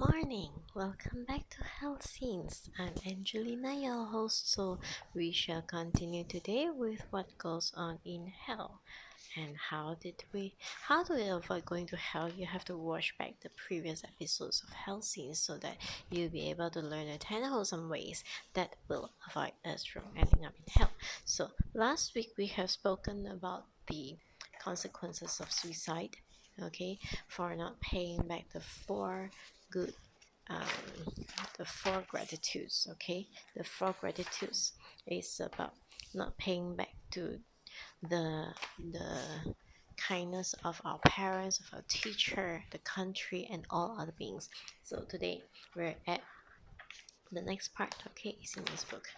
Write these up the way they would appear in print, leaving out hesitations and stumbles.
morning, welcome back to Health Scenes. I'm Angelina, your host. So we shall continue today with what goes on in hell. And how do we avoid going to hell? You have to watch back the previous episodes of Health Scenes so that you'll be able to learn the 10 wholesome ways that will avoid us from ending up in hell. So last week we have spoken about the consequences of suicide, okay, for not paying back good um, the four gratitudes. Okay, the four gratitudes is about not paying back to the kindness of our parents, of our teacher, the country, and all other beings. So today we're at the next part. Okay, is in this book.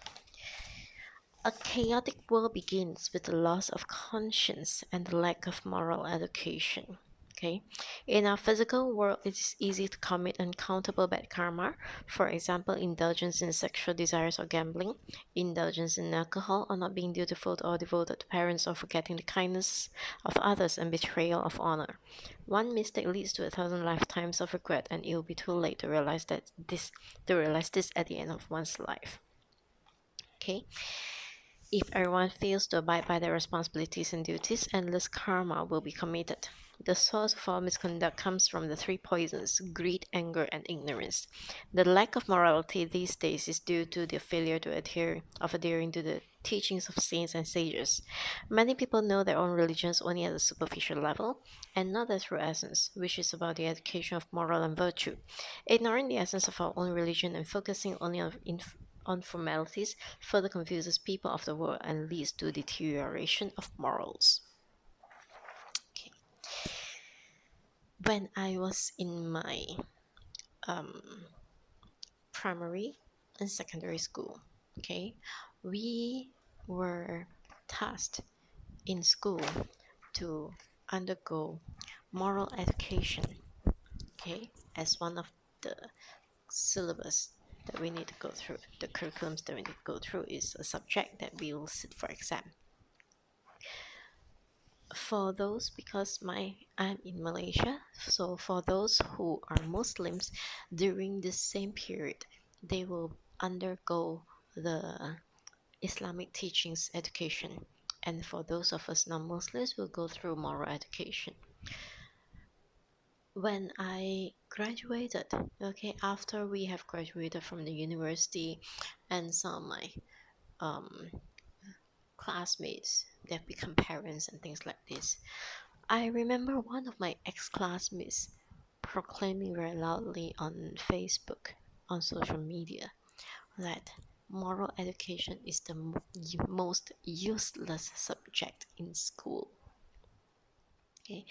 A chaotic world begins with the loss of conscience and the lack of moral education. Okay, in our physical world, it is easy to commit uncountable bad karma. For example, indulgence in sexual desires or gambling, indulgence in alcohol, or not being dutiful or devoted to parents, or forgetting the kindness of others, and betrayal of honor. One mistake leads to 1,000 lifetimes of regret, and it will be too late to realize this at the end of one's life. Okay. If everyone fails to abide by their responsibilities and duties, endless karma will be committed. The source of all misconduct comes from the three poisons: greed, anger, and ignorance. The lack of morality these days is due to the failure to adhering to the teachings of saints and sages. Many people know their own religions only at a superficial level, and not their true essence, which is about the education of moral and virtue. Ignoring the essence of our own religion and focusing only on formalities further confuses people of the world and leads to deterioration of morals. Okay. When I was in my primary and secondary school, okay, we were tasked in school to undergo moral education, okay, as one of the syllabus that we need to go through. The curriculums that we need to go through is a subject that we will sit for exam. For those, because I'm in Malaysia, so for those who are Muslims, during this same period, they will undergo the Islamic teachings education, and for those of us non-Muslims, we'll go through moral education. When I graduated, okay, after we have graduated from the university, and some of my um, classmates, they've become parents and things like this, I remember one of my ex-classmates proclaiming very loudly on Facebook, on social media, that moral education is the most useless subject in school. Okay,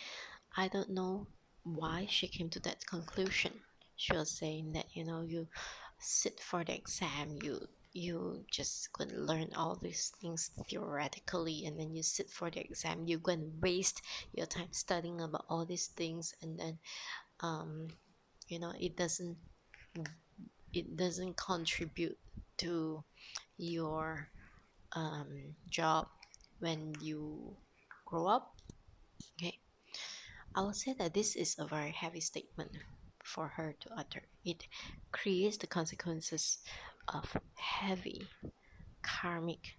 I don't know why she came to that conclusion. She was saying that you sit for the exam, you just going to learn all these things theoretically, and then you sit for the exam, you're going to waste your time studying about all these things, and then um it doesn't contribute to your job when you grow up. Okay, I will say that this is a very heavy statement for her to utter. It creates the consequences of heavy karmic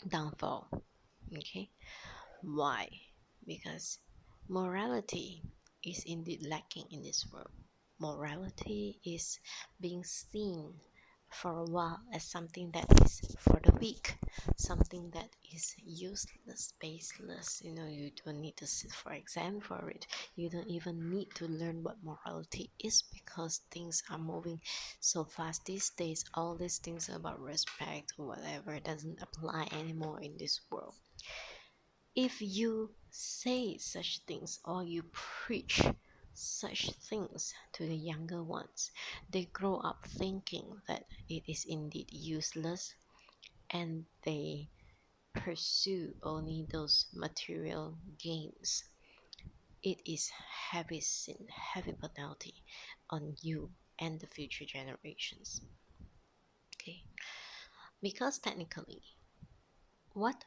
downfall. Okay, why? Because morality is indeed lacking in this world. Morality is being seen for a while as something that is for the weak, something that is useless, baseless. You don't need to sit for exam for it. You don't even need to learn what morality is, because things are moving so fast these days. All these things about respect or whatever doesn't apply anymore in this world. If you say such things or you preach such things to the younger ones, they grow up thinking that it is indeed useless, and they pursue only those material gains. It is heavy sin, heavy penalty on you and the future generations. Okay, because technically, what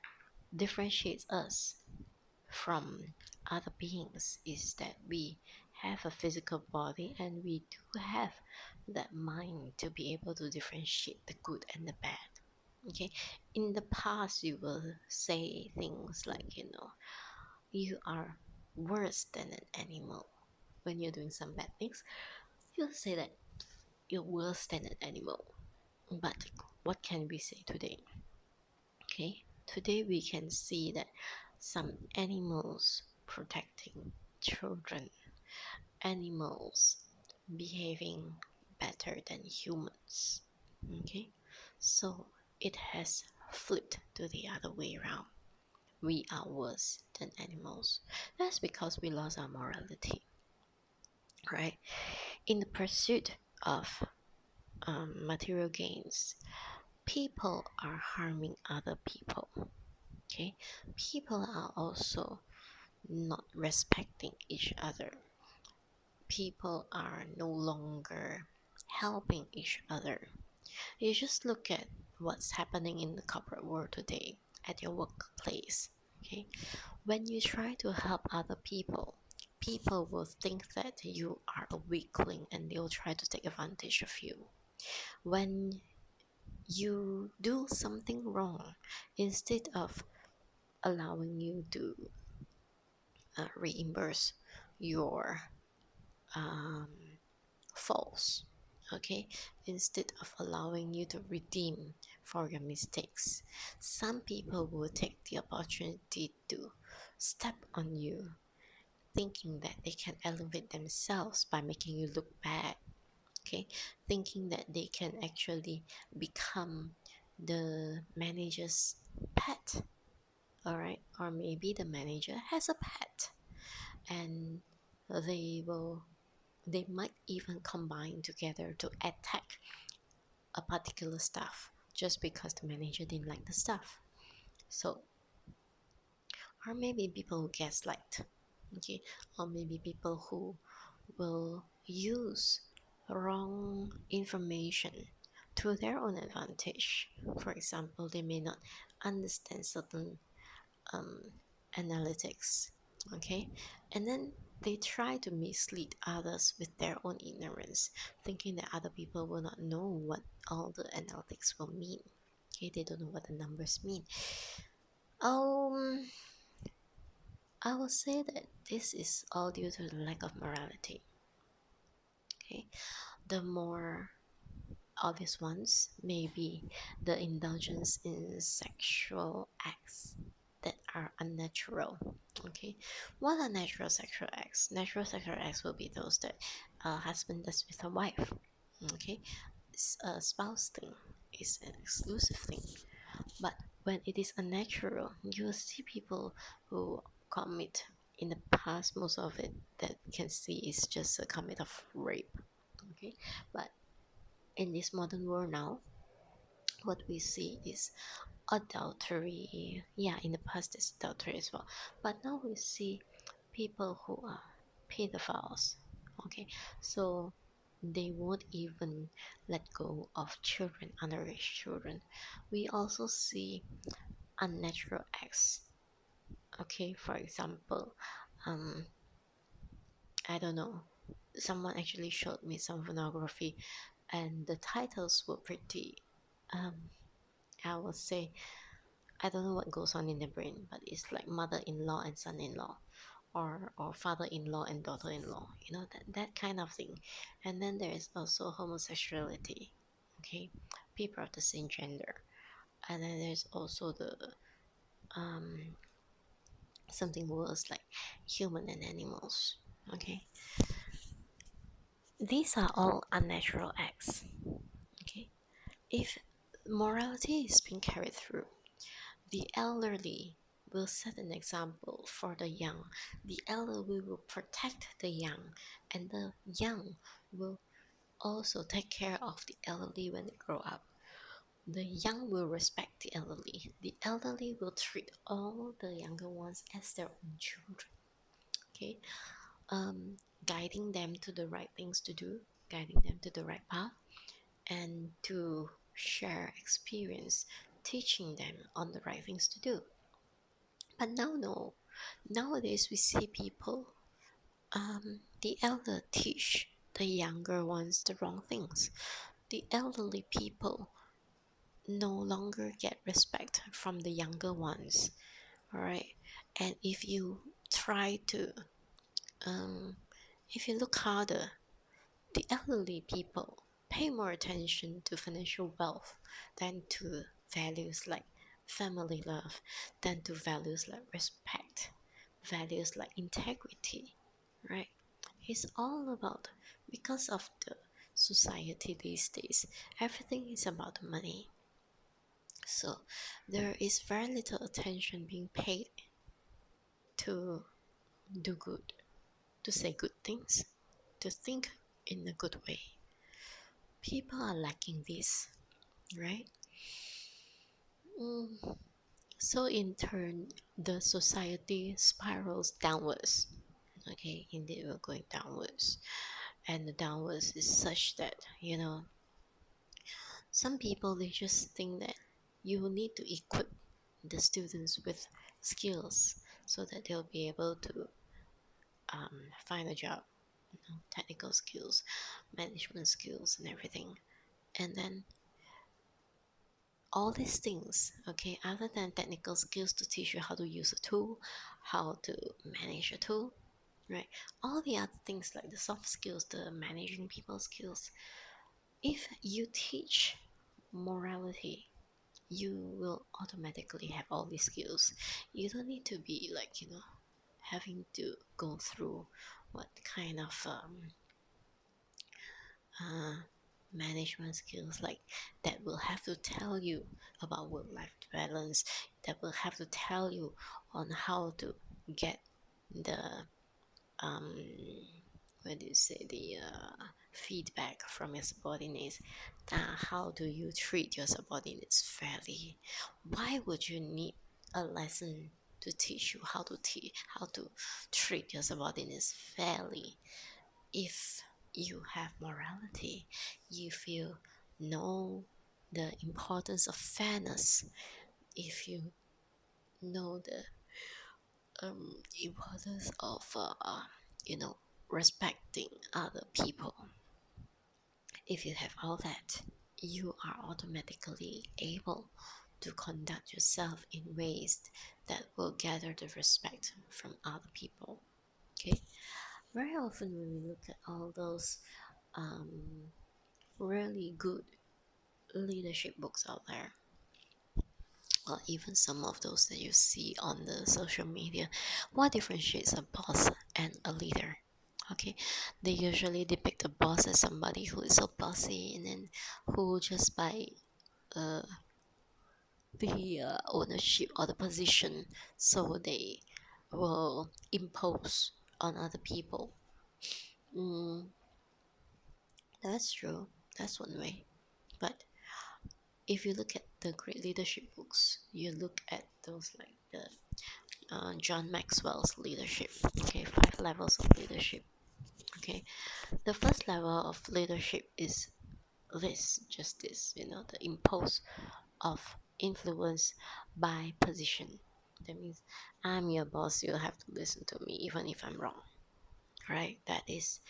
differentiates us from other beings is that we have a physical body, and we do have that mind to be able to differentiate the good and the bad. Okay, in the past, you will say things like, you are worse than an animal. When you're doing some bad things, you'll say that you're worse than an animal. But what can we say today? Okay, today we can see that some animals protecting children, animals behaving better than humans. Okay, so it has flipped to the other way around. We are worse than animals. That's because we lost our morality, right? In the pursuit of material gains, people are harming other people. Okay, people are also not respecting each other. People are no longer helping each other. You just look at what's happening in the corporate world today at your workplace. Okay, when you try to help other people, people will think that you are a weakling and they'll try to take advantage of you. When you do something wrong, instead of allowing you to reimburse your um, faults, okay, instead of allowing you to redeem for your mistakes, some people will take the opportunity to step on you, thinking that they can elevate themselves by making you look bad. Okay, thinking that they can actually become the manager's pet. All right, or maybe the manager has a pet, and they might even combine together to attack a particular staff just because the manager didn't like the staff. So, or maybe people who gaslight, okay, or maybe people who will use wrong information to their own advantage. For example, they may not understand certain um, analytics, okay, and then they try to mislead others with their own ignorance, thinking that other people will not know what all the analytics will mean. Okay, they don't know what the numbers mean. um I will say that this is all due to the lack of morality. Okay, the more obvious ones may be the indulgence in sexual acts that are unnatural. Okay, what are natural sexual acts? Natural sexual acts will be those that a husband does with a wife. Okay, a spouse thing is an exclusive thing. But when it is unnatural, you will see people who commit, in the past, most of it that we can see is just a commit of rape. Okay, but in this modern world now, what we see is adultery. Yeah, in the past it's adultery as well, but now we see people who are pedophiles. Okay, so they won't even let go of children, underage children. We also see unnatural acts. Okay, for example, um I don't know, someone actually showed me some pornography, and the titles were pretty, um I would say, I don't know what goes on in the brain, but it's like mother-in-law and son-in-law, or father-in-law and daughter-in-law, that kind of thing. And then there is also homosexuality, okay, people of the same gender. And then there's also the um something worse, like human and animals. Okay, these are all unnatural acts. Okay, if morality is being carried through, the elderly will set an example for the young. The elderly will protect the young, and the young will also take care of the elderly when they grow up. The young will respect the elderly. The elderly will treat all the younger ones as their own children. Okay, guiding them to the right things to do, guiding them to the right path, and to share experience, teaching them on the right things to do. But now, no. Nowadays, we see people the elder teach the younger ones the wrong things. The elderly people no longer get respect from the younger ones. All right, and if you try to, if you look harder, the elderly people pay more attention to financial wealth than to values like family love, than to values like respect, values like integrity, right? It's all about, because of the society these days, everything is about money. So there is very little attention being paid to do good, to say good things, to think in a good way. People are lacking this, right? So in turn, the society spirals downwards. Okay, indeed, we're going downwards, and the downwards is such that, some people, they just think that you need to equip the students with skills so that they'll be able to find a job, technical skills, management skills, and everything. And then all these things, okay, other than technical skills to teach you how to use a tool, how to manage a tool, right? All the other things like the soft skills, the managing people skills, if you teach morality, you will automatically have all these skills. You don't need to be like, having to go through what kind of uh, management skills like that will have to tell you about work-life balance, that will have to tell you on how to get the um what do you say, the feedback from your subordinates. How do you treat your subordinates fairly? Why would you need a lesson to teach you how to treat your subordinates fairly? If you have morality, if you know the importance of fairness, if you know the importance of respecting other people, if you have all that, you are automatically able to conduct yourself in ways that will gather the respect from other people. Okay, very often when we look at all those really good leadership books out there, or even some of those that you see on the social media, what differentiates a boss and a leader? Okay, they usually depict a boss as somebody who is so bossy, and then who just by uh, the ownership or the position, so they will impose on other people. That's true, that's one way. But if you look at the great leadership books, you look at those like the John Maxwell's leadership. Okay, 5 levels of leadership. Okay, the first level of leadership is this, the impose of influence by position. That means I'm your boss, you have to listen to me even if I'm wrong. Right? That is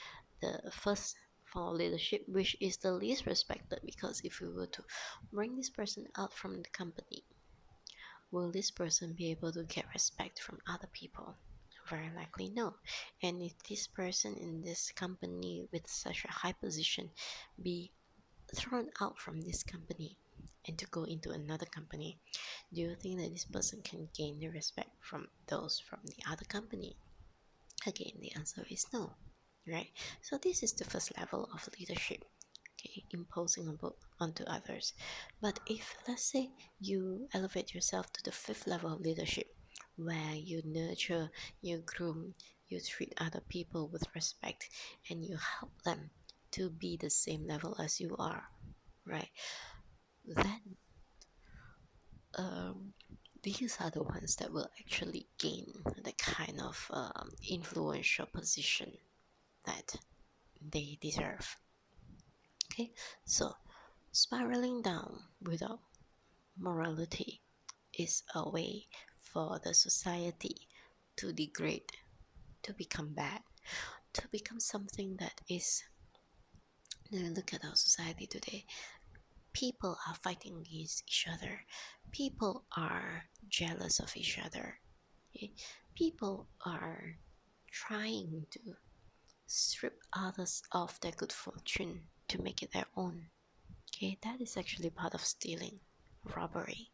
the first form of leadership, which is the least respected, because if we were to bring this person out from the company, will this person be able to get respect from other people? Very likely no. And if this person in this company with such a high position be thrown out from this company and to go into another company, do you think that this person can gain the respect from those from the other company? Again, the answer is no, right? So this is the first level of leadership, okay, imposing onto others. But if, let's say, you elevate yourself to the fifth level of leadership, where you nurture, you groom, you treat other people with respect, and you help them to be the same level as you are, right? Then these are the ones that will actually gain the kind of influential position that they deserve. Okay, so spiraling down without morality is a way for the society to degrade, to become bad, to become something that is. Look at our society today. People are fighting against each other. People are jealous of each other. Okay? People are trying to strip others of their good fortune to make it their own. Okay, that is actually part of stealing, robbery.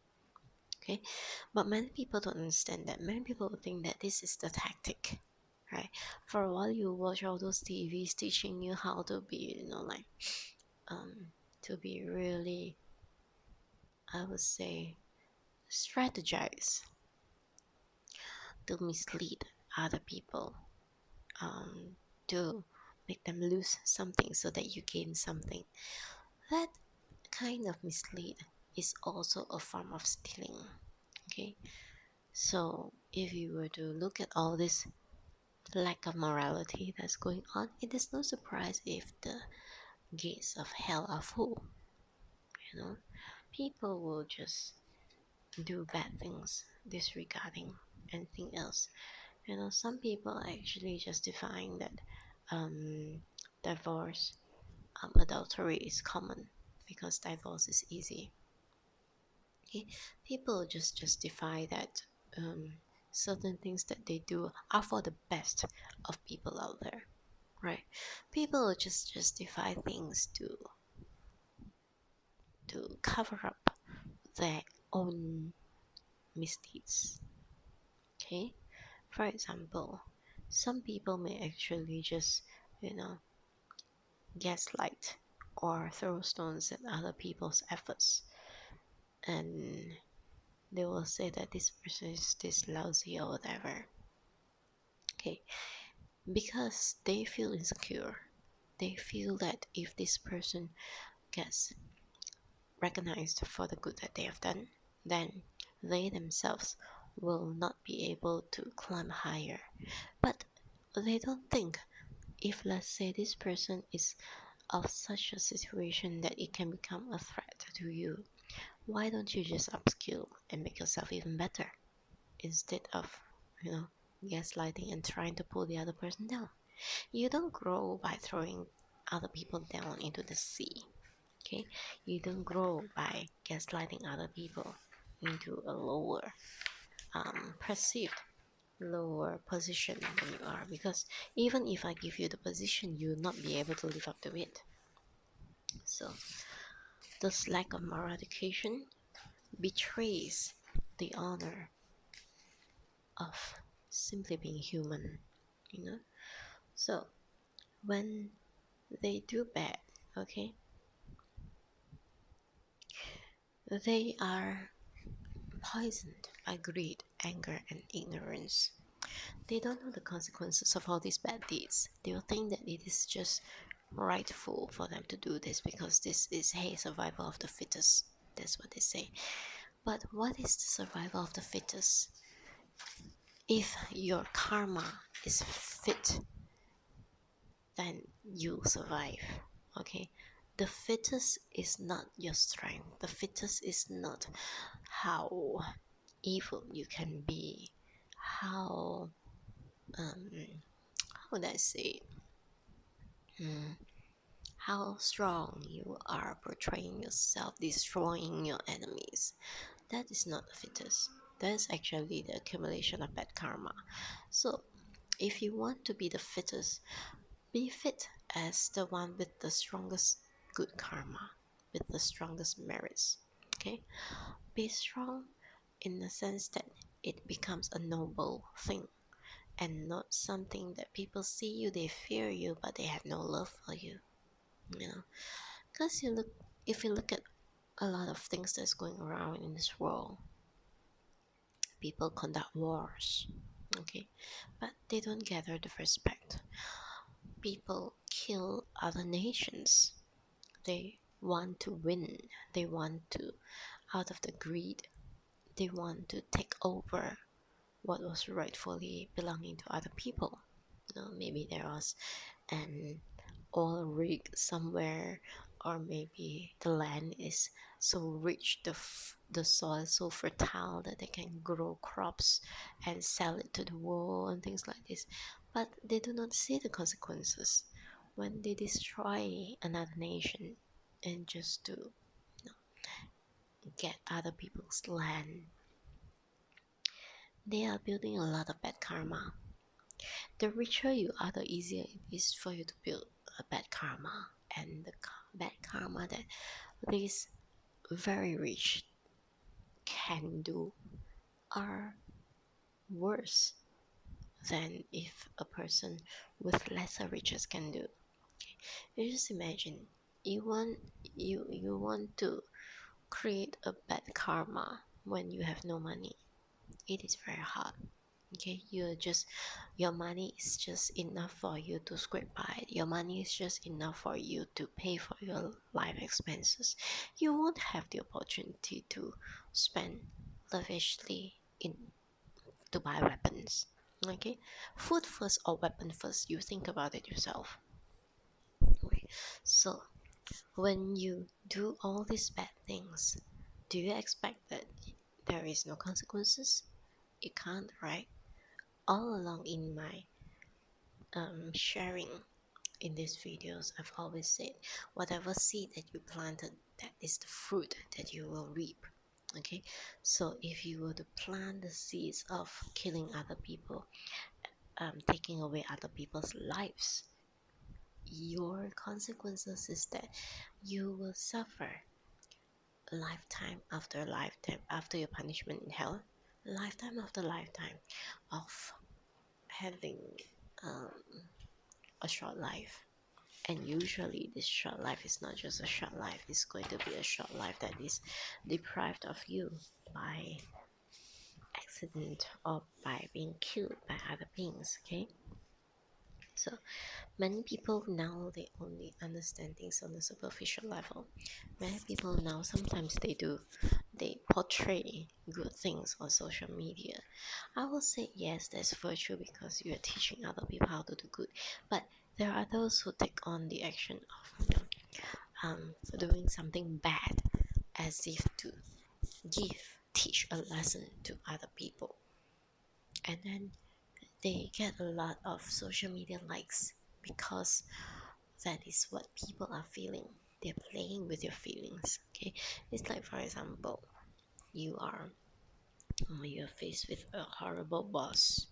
Okay, but many people don't understand that. Many people think that this is the tactic, right? For a while, you watch all those TVs teaching you how to be, to be really, I would say, strategize to mislead other people, um, to make them lose something so that you gain something. That kind of mislead is also a form of stealing. Okay, so if you were to look at all this lack of morality that's going on, it is no surprise if the gates of hell are full. You know, people will just do bad things disregarding anything else. Some people are actually justifying that divorce, adultery is common because divorce is easy. Okay? People just justify that certain things that they do are for the best of people out there, right? People just justify things to cover up their own misdeeds. Okay, for example, some people may actually just, you know, gaslight or throw stones at other people's efforts, and they will say that this person is this lousy or whatever. Okay, because they feel insecure. They feel that if this person gets recognized for the good that they have done, then they themselves will not be able to climb higher. But they don't think, if let's say this person is of such a situation that it can become a threat to you, why don't you just upskill and make yourself even better instead of, you know, gaslighting and trying to pull the other person down? You don't grow by throwing other people down into the sea. Okay, you don't grow by gaslighting other people into a lower, perceived lower position than you are, because even if I give you the position, you will not be able to live up to it. So this lack of moral education betrays the honor of simply being human, you know. So when they do bad, okay, they are poisoned by greed, anger, and ignorance. They don't know the consequences of all these bad deeds. They will think that it is just rightful for them to do this because this is, hey, survival of the fittest. That's what they say. But what is the survival of the fittest? If your karma is fit, then you survive. Okay? The fittest is not your strength. The fittest is not how evil you can be, how how would I say, how strong you are portraying yourself, destroying your enemies. That is not the fittest. That is actually the accumulation of bad karma. So, if you want to be the fittest, be fit as the one with the strongest good karma, with the strongest merits. Okay? Be strong in the sense that it becomes a noble thing and not something that people see you, they fear you, but they have no love for you. You know, because if you look at a lot of things that's going around in this world, people conduct wars, okay, but they don't gather the respect. People kill other nations. They want to win. They want to, out of the greed, they want to take over what was rightfully belonging to other people. Maybe there was an oil rig somewhere or maybe the land is so rich, the soil is so fertile that they can grow crops and sell it to the world and things like this. But they do not see the consequences when they destroy another nation and just to get other people's land. They are building a lot of bad karma. The richer you are, the easier it is for you to build a bad karma. And the bad karma that these very rich can do are worse than if a person with lesser riches can do. You just imagine you want to create a bad karma when you have no money. It is very hard. Okay, your money is just enough for you to scrape by. Your money is just enough for you to pay for your life expenses. You won't have the opportunity to spend lavishly in to buy weapons. Okay, food first or weapon first, you think about it yourself. Okay. So when you do all these bad things, do you expect that there is no consequences? You can't, right? All along in my sharing in these videos, I've always said, whatever seed that you planted, that is the fruit that you will reap. Okay, so if you were to plant the seeds of killing other people, taking away other people's lives, your consequences is that you will suffer lifetime after lifetime after your punishment in hell, lifetime after lifetime of having um, a short life. And usually this short life is not just a short life, it's going to be a short life that is deprived of you by accident or by being killed by other beings. Okay, so many people now, they only understand things on the superficial level. Many people now, sometimes they portray good things on social media. I will say yes, there's virtue because you are teaching other people how to do good, but there are those who take on the action of doing something bad as if to teach a lesson to other people, and then they get a lot of social media likes because that is what people are feeling. They're playing with your feelings. Okay, it's like, for example, you're faced with a horrible boss.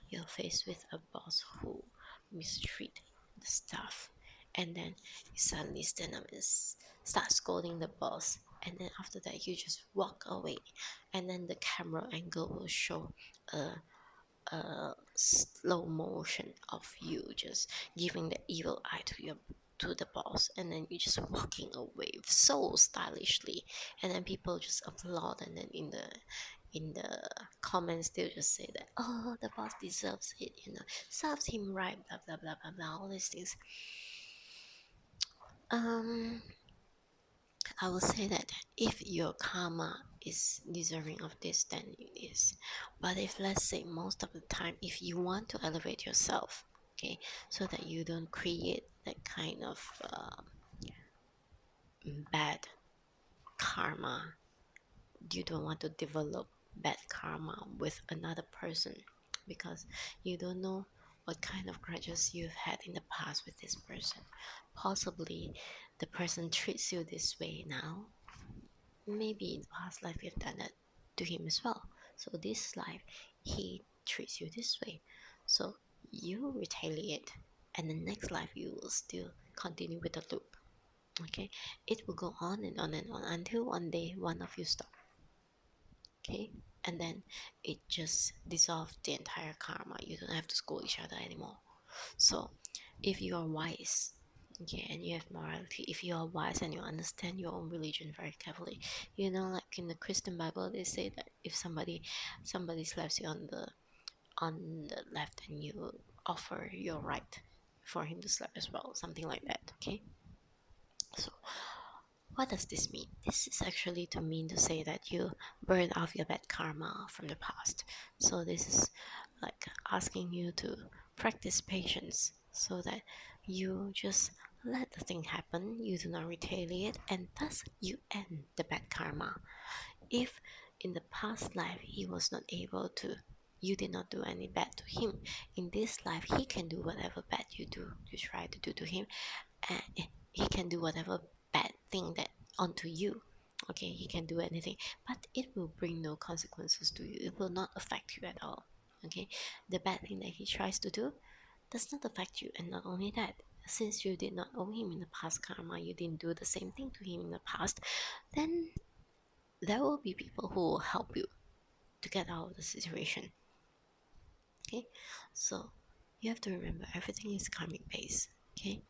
You're faced with a boss who mistreat the staff, and then you suddenly stand up and start scolding the boss, and then after that you just walk away, and then the camera angle will show a slow motion of you just giving the evil eye to the boss, and then you just walking away so stylishly, and then people just applaud, and then in the comments they'll just say that, oh, the boss deserves it, serves him right, blah blah blah blah blah, all these things. I will say that if your karma is deserving of this, then it is. But if, let's say, most of the time, if you want to elevate yourself, okay, so that you don't create that kind of bad karma, you don't want to develop bad karma with another person because you don't know what kind of grudges you've had in the past with this person. Possibly the person treats you this way now. Maybe in the past life you've done that to him as well. So this life he treats you this way. So you retaliate, and the next life you will still continue with the loop. Okay, it will go on and on and on until one day one of you stop. Okay, and then it just dissolves the entire karma. You don't have to scold each other anymore. So if you are wise, okay, and you have morality, if you are wise and you understand your own religion very carefully, like in the Christian Bible, they say that if somebody slaps you on the left, and you offer your right for him to slap as well, something like that. Okay, so what does this mean? This is actually to mean to say that you burn off your bad karma from the past. So this is like asking you to practice patience so that you just let the thing happen, you do not retaliate, and thus you end the bad karma. If in the past life he was not able to, you did not do any bad to him, in this life he can do whatever bad you try to do to him, and he can do whatever bad thing that onto you. Okay, he can do anything, but it will bring no consequences to you. It will not affect you at all. Okay, the bad thing that he tries to do does not affect you, and not only that, since you did not owe him in the past karma, you didn't do the same thing to him in the past, then there will be people who will help you to get out of the situation. Okay, so you have to remember everything is karmic based. Okay,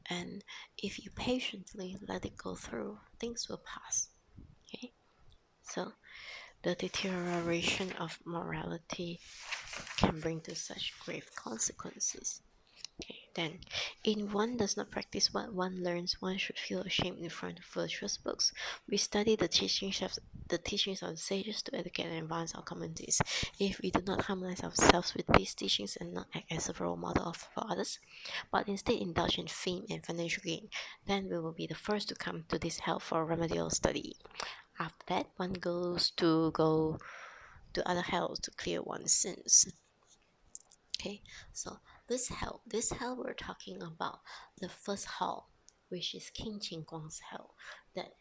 and if you patiently let it go through, things will pass. Okay, so the deterioration of morality can bring to such grave consequences. Okay, then, in one does not practice what one learns, one should feel ashamed in front of virtuous books. We study the teachings of the sages to educate and advance our communities. If we do not harmonize ourselves with these teachings and not act as a role model for others, but instead indulge in fame and financial gain, then we will be the first to come to this hell for remedial study. After that, one go to other hells to clear one's sins. Okay, so this hell we're talking about the first hall, which is King Ching Guang's hell. That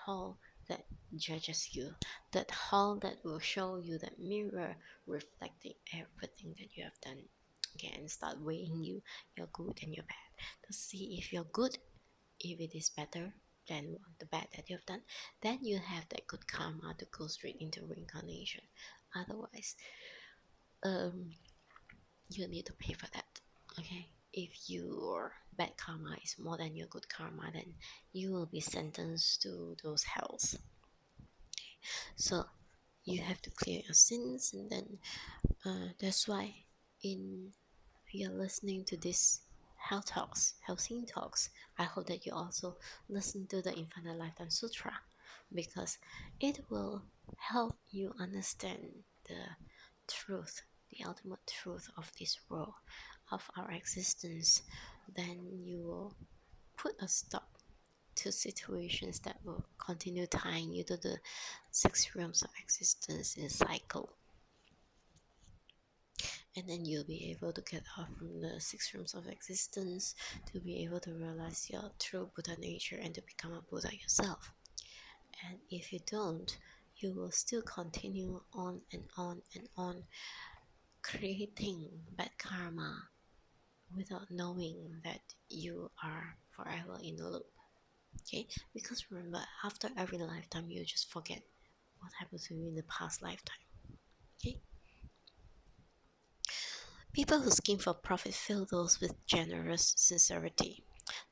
hall that judges you, that hall that will show you that mirror reflecting everything that you have done. Okay, and start weighing you, your good and your bad, to see if you're good, if it is better than the bad that you have done, then you have that good karma to go straight into reincarnation. Otherwise, you need to pay for that. Okay, if your bad karma is more than your good karma, then you will be sentenced to those hells. So you have to clear your sins, and then that's why in you're listening to this hell talks, hell scene talks, I hope that you also listen to the Infinite Lifetime Sutra, because it will help you understand the truth, the ultimate truth of this world, of our existence. Then you will put a stop to situations that will continue tying you to the six realms of existence in cycle. And then you'll be able to get out from the six realms of existence, to be able to realize your true Buddha nature and to become a Buddha yourself. And if you don't, you will still continue on and on and on, creating bad karma without knowing that you are forever in a loop. Okay, because remember, after every lifetime you just forget what happened to you in the past lifetime. Okay, people who scheme for profit fill those with generous sincerity.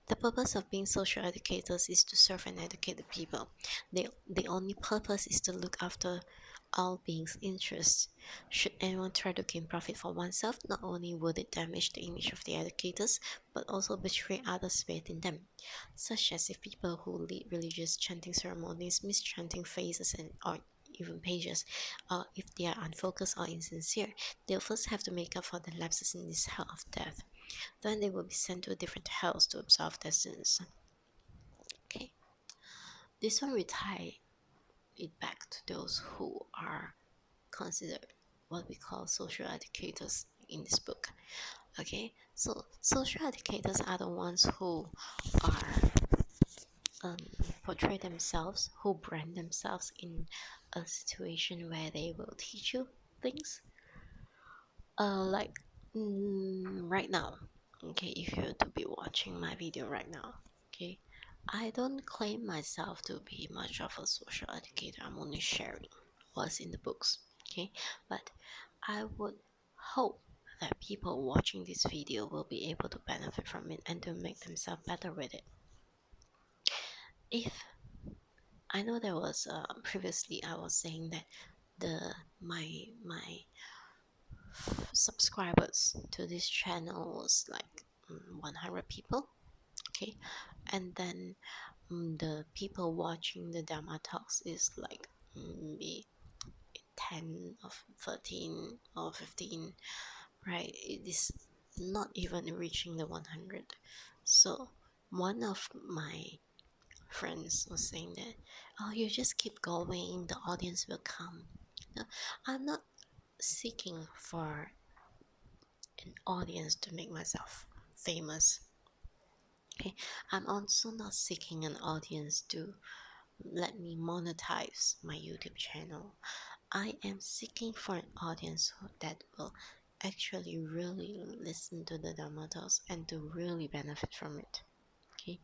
The purpose of being social educators is to serve and educate the people. The only purpose is to look after all beings' interests. Should anyone try to gain profit for oneself, not only would it damage the image of the educators, but also betray others' faith in them, such as if people who lead religious chanting ceremonies miss chanting phases or even pages, or if they are unfocused or insincere, they'll first have to make up for the lapses in this hell of death. Then they will be sent to different hells to absolve their sins. Okay, this one will tie it back to those who are considered what we call social educators in this book. Okay, so social educators are the ones who are portray themselves, who brand themselves in a situation where they will teach you things. Like right now, okay, if you're to be watching my video right now, okay, I don't claim myself to be much of a social educator. I'm only sharing what's in the books, okay, but I would hope that people watching this video will be able to benefit from it and to make themselves better with it. If I know there was previously I was saying that my subscribers to this channel was like 100 people, okay, and then the people watching the Dhamma talks is like maybe 10 or 13 or 15, right? It is not even reaching the 100. So One of my friends was saying that, oh, you just keep going, the audience will come. No, I'm not seeking for an audience to make myself famous. Okay, I'm also not seeking an audience to let me monetize my YouTube channel. I am seeking for an audience that will actually really listen to the Dhamma Talks and to really benefit from it. Okay,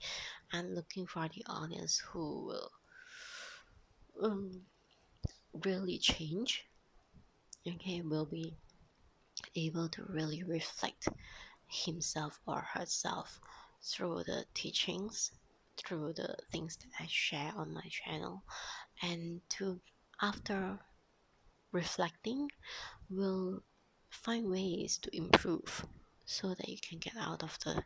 I'm looking for the audience who will really change. Okay, will be able to really reflect himself or herself through the teachings, through the things that I share on my channel, and to, after reflecting, will find ways to improve so that you can get out of the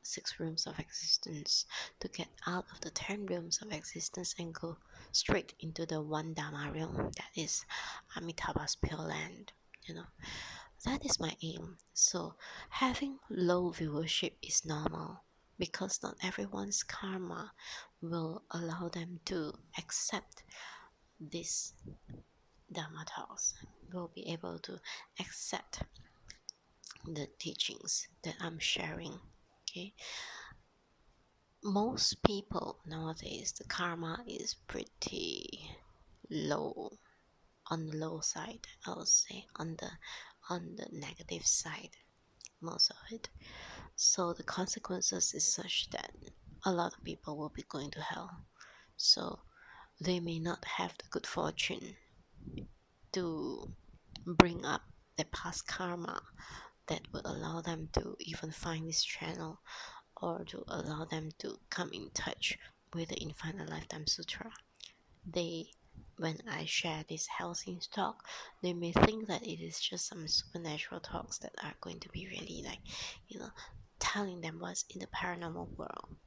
6 rooms of existence, to get out of the 10 rooms of existence and go straight into the one Dharma realm, that is Amitabha's Pure Land. You know, that is my aim. So having low viewership is normal because not everyone's karma will allow them to accept this Dhamma talks, will be able to accept the teachings that I'm sharing. Okay, most people nowadays, the karma is pretty low, on the low side. I would say on the negative side, most of it. So the consequences is such that a lot of people will be going to hell. So they may not have the good fortune to bring up the past karma that will allow them to even find this channel, or to allow them to come in touch with the Infinite Lifetime Sutra. They, when I share this housing talk, they may think that it is just some supernatural talks that are going to be really like, telling them what's in the paranormal world.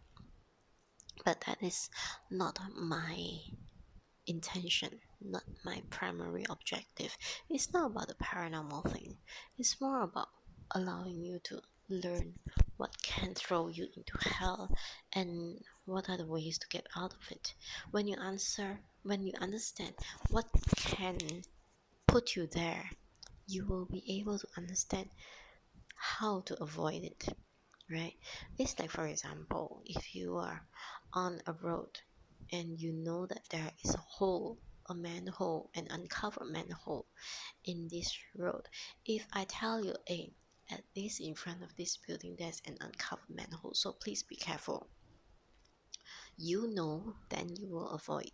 But that is not my intention, not my primary objective. It's not about the paranormal thing. It's more about allowing you to learn what can throw you into hell and what are the ways to get out of it. When you understand what can put you there, you will be able to understand how to avoid it, right? It's like, for example, if you are on a road and you know that there is a hole, a manhole, an uncovered manhole in this road. If I tell you, hey, at least in front of this building there's an uncovered manhole, so please be careful, you know, then you will avoid,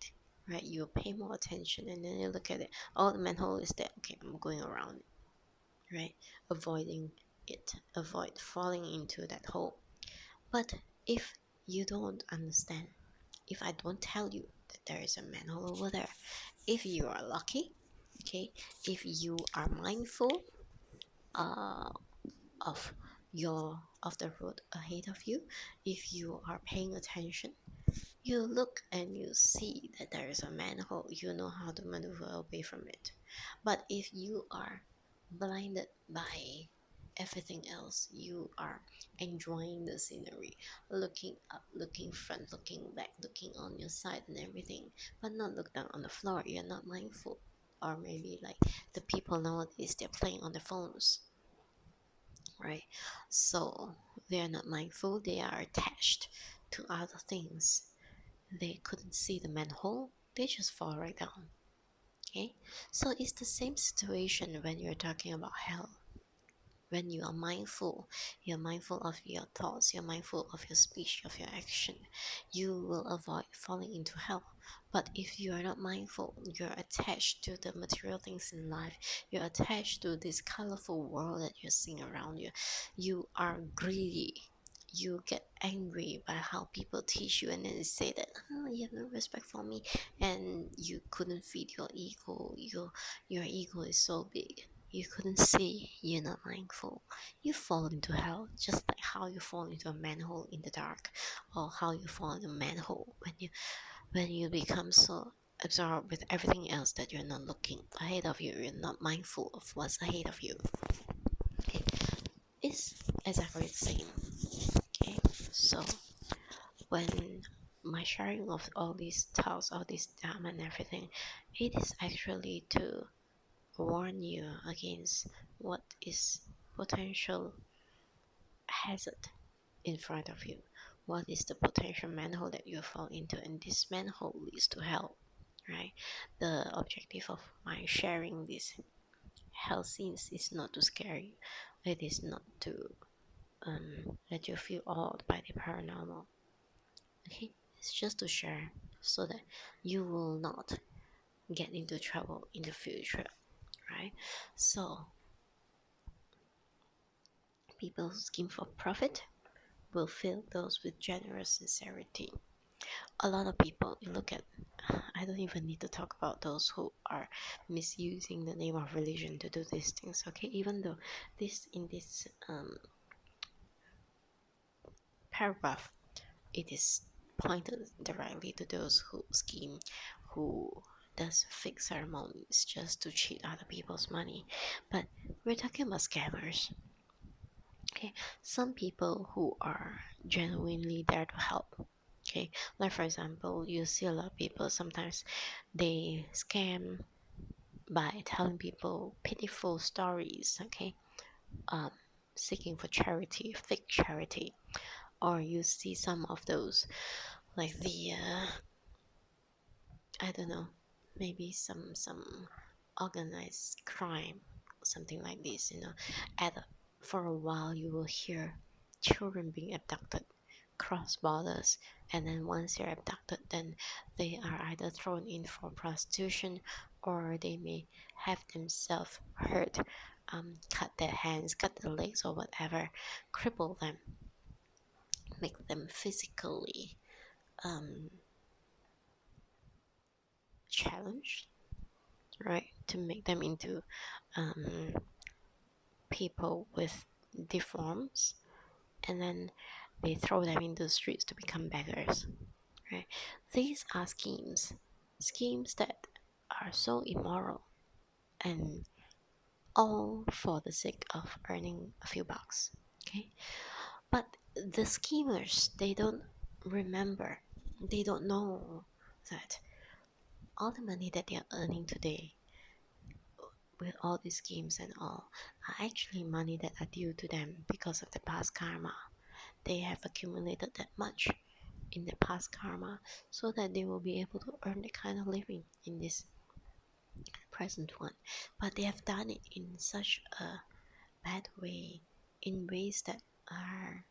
right? You'll pay more attention and then you look at it, oh, the manhole is there, okay, I'm going around it, right? Avoiding it, avoid falling into that hole. But if you don't understand, if I don't tell you that there is a manhole over there, if you are lucky, okay, if you are mindful uh, of the road ahead of you, if you are paying attention, you look and you see that there is a manhole, you know how to maneuver away from it. But if you are blinded by everything else, you are enjoying the scenery, looking up, looking front, looking back, looking on your side and everything, but not look down on the floor, you're not mindful. Or maybe like the people nowadays, they're playing on their phones, right? So they are not mindful, they are attached to other things. They couldn't see the manhole, they just fall right down. Okay, so it's the same situation when you're talking about hell. When you are mindful, you're mindful of your thoughts, you're mindful of your speech, of your action, you will avoid falling into hell. But if you are not mindful, you're attached to the material things in life, you're attached to this colorful world that you're seeing around you, you are greedy, you get angry by how people teach you, and then they say that, oh, you have no respect for me, and you couldn't feed your ego. Your ego is so big, you couldn't see, you're not mindful, you fall into hell, just like how you fall into a manhole in the dark, or how you fall into a manhole when you become so absorbed with everything else that you're not looking ahead of you, you're not mindful of what's ahead of you. Okay, it's exactly the same. Okay, so when my sharing of all these talks, all this Dhamma and everything, it is actually to warn you against what is potential hazard in front of you. What is the potential manhole that you fall into? And this manhole leads to hell, right? The objective of my sharing these hell scenes is not to scare you. It is not to let you feel awed by the paranormal. Okay, it's just to share so that you will not get into trouble in the future, right? So people who scheme for profit will fill those with generous sincerity. A lot of people, you look at, I don't even need to talk about those who are misusing the name of religion to do these things, okay? Even though this in this paragraph, it is pointed directly to those who scheme, who does fake ceremonies just to cheat other people's money. But we're talking about scammers. Okay, some people who are genuinely there to help. Okay, like for example, you see a lot of people sometimes they scam by telling people pitiful stories. Okay, um, seeking for charity, fake charity, or you see some of those like the I don't know, maybe some organized crime, something like this. At for a while you will hear children being abducted cross borders, and then once they're abducted, then they are either thrown in for prostitution, or they may have themselves hurt, cut their hands, cut their legs, or whatever, cripple them, make them physically um, challenged, right? To make them into um, people with deforms, and then they throw them into the streets to become beggars, right? These are schemes that are so immoral, and all for the sake of earning a few bucks, okay? But the schemers, they don't remember, they don't know that all the money that they are earning today with all these schemes and all are actually money that are due to them because of the past karma. They have accumulated that much in the past karma so that they will be able to earn the kind of living in this present one. But they have done it in such a bad way, in ways that are,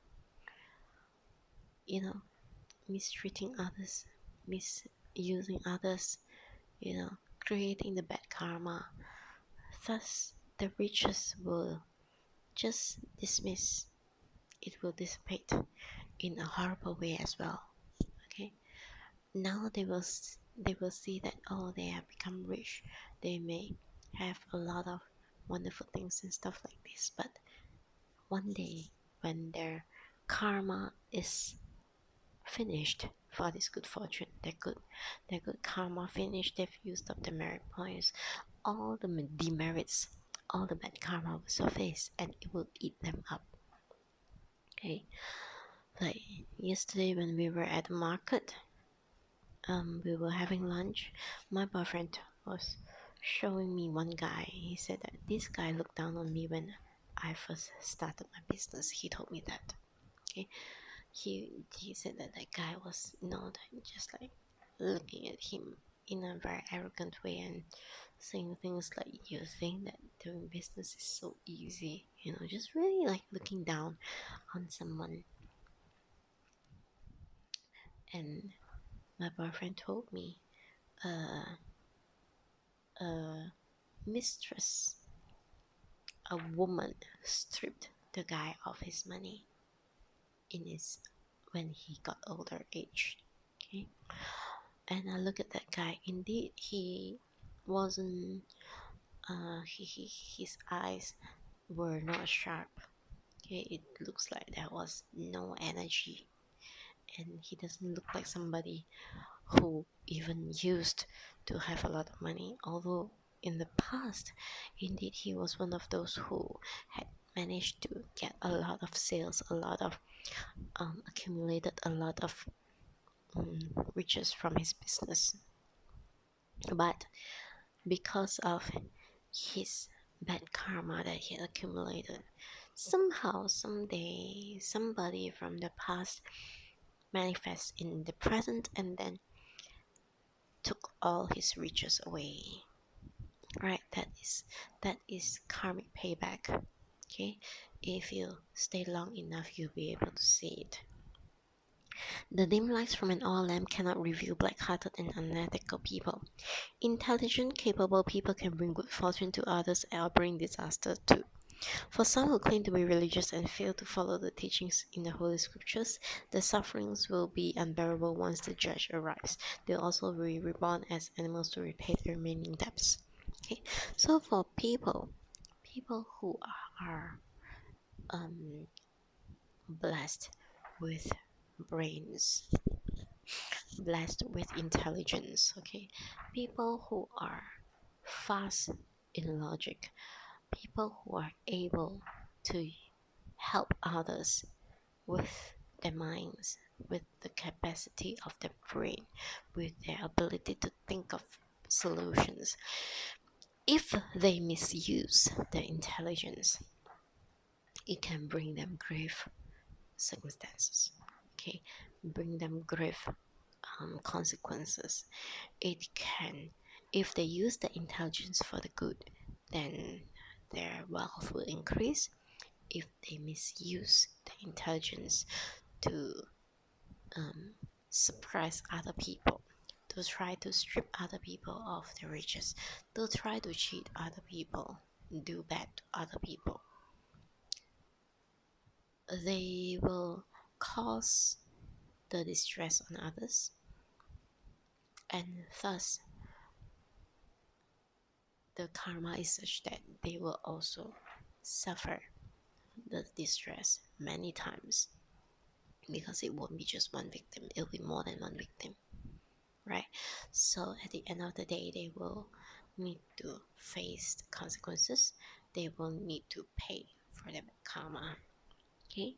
you know, mistreating others, misusing others, creating the bad karma. Thus, the riches will just dismiss, it will dissipate in a horrible way as well. Okay, now they will see that, oh, they have become rich, they may have a lot of wonderful things and stuff like this, but one day when their karma is finished for this good fortune, their good karma finished, they've used up the merit points, all the demerits, all the bad karma will surface and it will eat them up. Okay, like yesterday when we were at the market, we were having lunch. My boyfriend was showing me one guy. He said that this guy looked down on me when I first started my business. He told me that. Okay, he said that that guy was just like looking at him in a very arrogant way and saying things like, "You think that doing business is so easy?" Just really like looking down on someone. And my boyfriend told me, a mistress, a woman, stripped the guy of his money in his when he got older age. Okay, and I look at that guy. Indeed, he wasn't. His eyes were not sharp. Okay, it looks like there was no energy, and he doesn't look like somebody who even used to have a lot of money. Although in the past, indeed, he was one of those who had managed to get a lot of sales, a lot of accumulated a lot of riches from his business. But because of his bad karma that he accumulated, somehow, someday, somebody from the past manifests in the present and then took all his riches away. Right? That is karmic payback. Okay? If you stay long enough, you'll be able to see it. The dim lights from an oil lamp cannot reveal black-hearted and unethical people. Intelligent, capable people can bring good fortune to others or bring disaster too. For some who claim to be religious and fail to follow the teachings in the Holy Scriptures, the sufferings will be unbearable once the judge arrives. They'll also be reborn as animals to repay the remaining debts. Okay, so for people who are blessed with brains, blessed with intelligence, okay, people who are fast in logic, people who are able to help others with their minds, with the capacity of their brain, with their ability to think of solutions. If they misuse their intelligence, it can bring them grave circumstances, okay, bring them grave consequences. It can, if they use the intelligence for the good, then their wealth will increase. If they misuse the intelligence to suppress other people, to try to strip other people of their riches, to try to cheat other people, do bad to other people, they will cause the distress on others, and thus the karma is such that they will also suffer the distress many times, because it won't be just one victim, it'll be more than one victim, right? So at the end of the day, they will need to face the consequences. They will need to pay for their karma. Okay,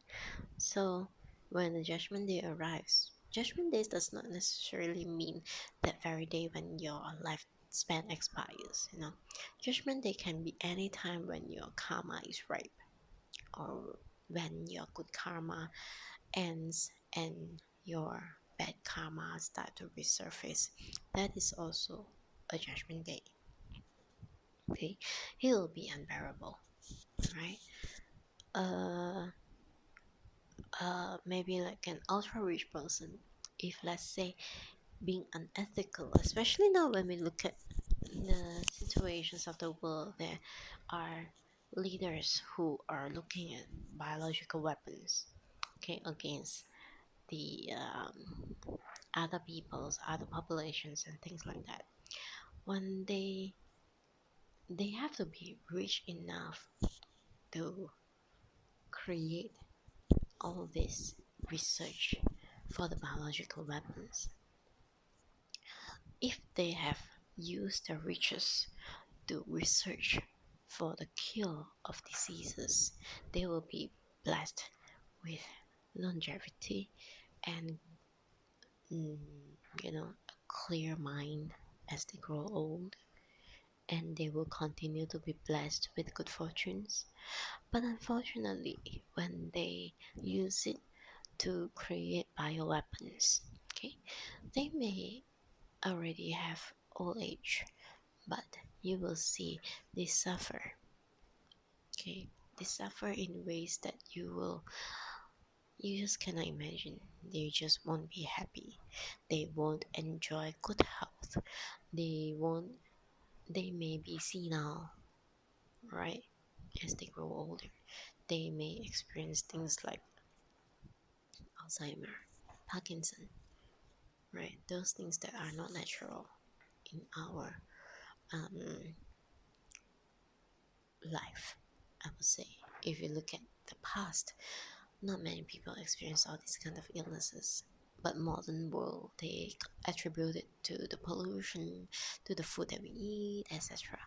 so when the judgment day arrives, judgment day does not necessarily mean that very day when your lifespan expires. Judgment day can be any time when your karma is ripe, or when your good karma ends and your bad karma start to resurface. That is also a judgment day. Okay, it will be unbearable, right? Maybe like an ultra rich person, if let's say being unethical, especially now when we look at the situations of the world, there are leaders who are looking at biological weapons, okay, against the other peoples, other populations, and things like that. When they have to be rich enough to create all this research for the biological weapons. If they have used the riches to research for the cure of diseases, they will be blessed with longevity and a clear mind as they grow old, and they will continue to be blessed with good fortunes. But unfortunately, when they use it to create bioweapons, okay, they may already have old age, but you will see they suffer. Okay, they suffer in ways that you just cannot imagine. They just won't be happy. They won't enjoy good health. They may be senile, right? As they grow older, they may experience things like Alzheimer, Parkinson, right? Those things that are not natural in our life, I would say. If you look at the past, not many people experience all these kind of illnesses. But modern world, they attribute it to the pollution, to the food that we eat, etc.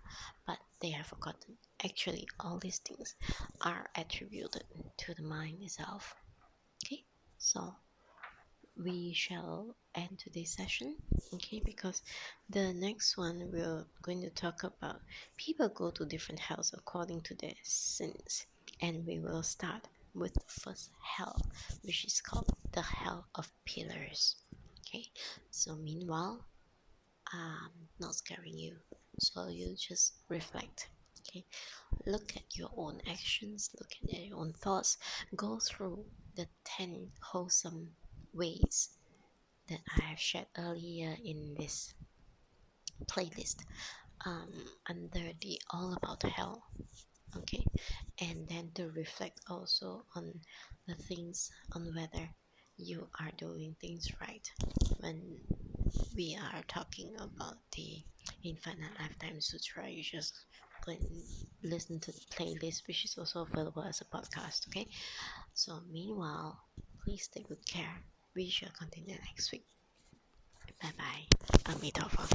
But they have forgotten. Actually, all these things are attributed to the mind itself. Okay, so we shall end today's session, okay? Because the next one we're going to talk about people go to different hells according to their sins, and we will start with the first hell, which is called the hell of pillars. Okay, so meanwhile, not scaring you, so you just reflect. Okay, look at your own actions, look at your own thoughts, go through the 10 wholesome ways that I have shared earlier in this playlist, under the all about hell. Okay, and then to reflect also on the things, on whether you are doing things right. When we are talking about the Infinite Lifetime Sutra, you just go and listen to the playlist, which is also available as a podcast. Okay, so meanwhile, please take good care. We shall continue next week. Bye bye. Amitabha.